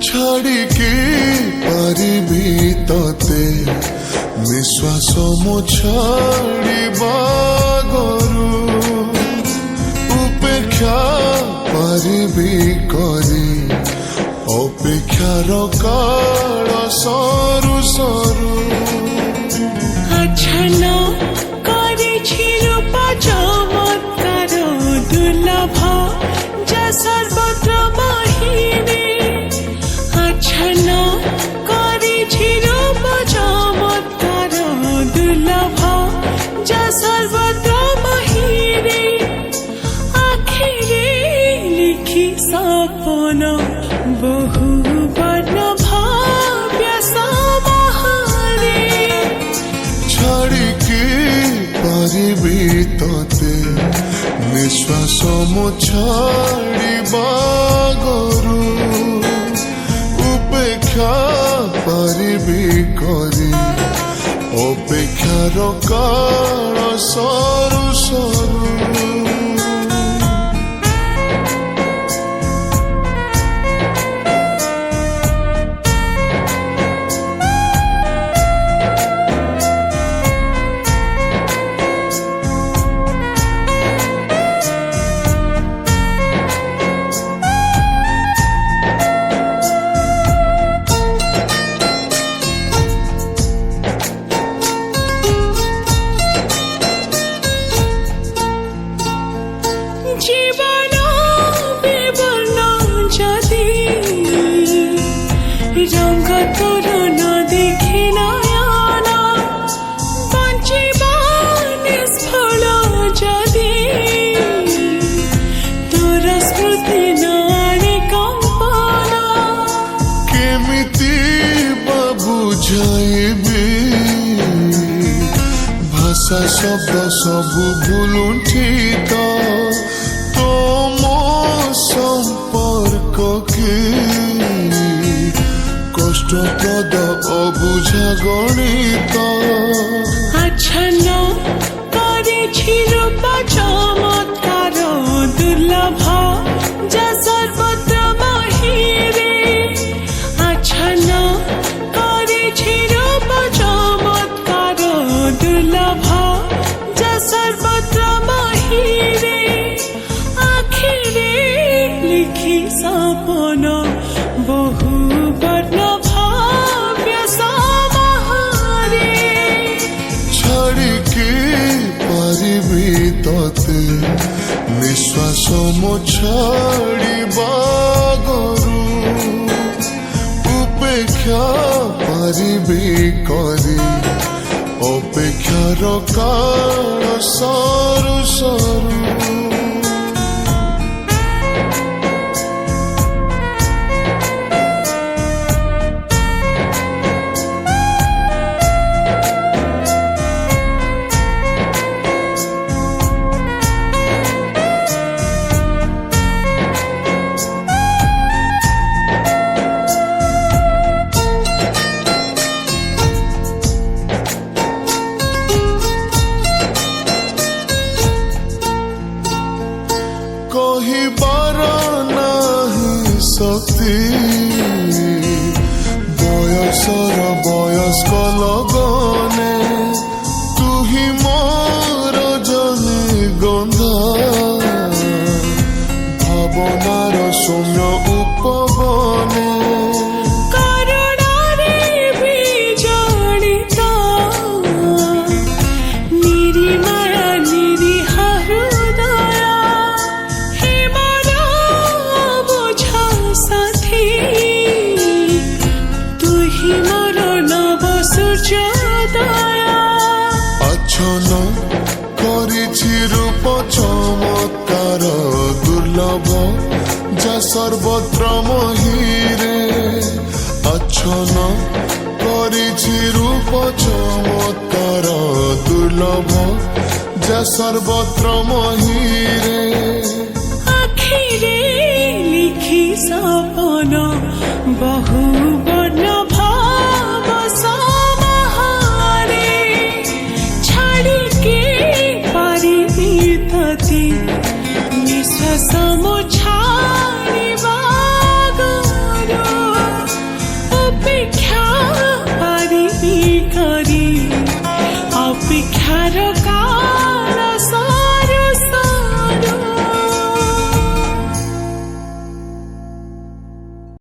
ଛାଡ଼ିକି ପାରିବି ତତେ ନିଶ୍ୱାସ ମୁଁ ଛାଡ଼ିବା ଗରୁ ଉପେକ୍ଷା ପାରିବି କରି ଅପେକ୍ଷାର କାଳ ସରୁ ସରୁ আচ্ছন্ন করেছি রূপা চমৎকার দুর্লভ যা সর্বত্র বাহিরে আচ্ছন্ন করেছি রূপা চমৎকার দুর্লভ যা সর্বত্র বাহিরে আখিরে লিখি সপন বহু বর্ণ ভাব্য সমাহারে ଛାଡ଼ିକି ପାରିବି ତତେ ନିଶ୍ୱାସ ମୁଁ ଛାଡ଼ିବା ଗରୁ ଉପେକ୍ଷା ପାରିବି କରି ଅପେକ୍ଷାର କାଳ ସରୁ ସରୁ জীবন বিবর্ণ যদি রঙ তোর ন দেখি নয়ন বঞ্চিবা নিষ্ফল যদি তোর স্মৃতি নারে কম্পন କେମିତି ବା ବୁଝାଇବି ଭାଷା ଶବ୍ଦ ସବୁ ଭୁଲୁଣ୍ଠିତ ତମ ସମ୍ପର୍କ କି କଷ୍ଟପ୍ରଦ ଅବୁଝା ଗଣିତ আচ্ছন্ন করেছি রূপা চমৎকার দুর্লভ যা সর্বত্র বাহিরে আচ্ছন্ন করেছি রূপা চমৎকার দুর্লভ যা সর্বত্র বাহিরে আখিরে লিখি সপন বহু বর্ণ ভাব্য সমাহারে ଛାଡ଼ିକି ପାରିବି ତତେ ନିଶ୍ୱାସ ମୁଁ ଛାଡ଼ିବା ଗରୁ ଉପେକ୍ଷା ପାରିବି କରି ଅପେକ୍ଷାର କାଳ ସରୁ ସରୁ କହିବାର ନାହିଁ ଶକ୍ତି ବୟସର ବୟସ୍କ ଲଗନେ ତୁ ହିଁ ମୋର ଜନେ ଗନ୍ଧା ଭାବନାର ସୌମ୍ୟ ଉପବନେ করুণারে বিজড়িত নিরিমায়া নিরিহা হৃদয় হে মন বোঝা সাথী তুই মোর নব সূর্যোদয় আচ্ছন্ন করেছি রূপ চমৎকার দুর্লভ যা সর্বত্র মহিরে আচ্ছন্ন করেছি রূপ চমৎকার দুর্লভ যা সর্বত্র মহিরে আখিরে ଅନ୍ଧାର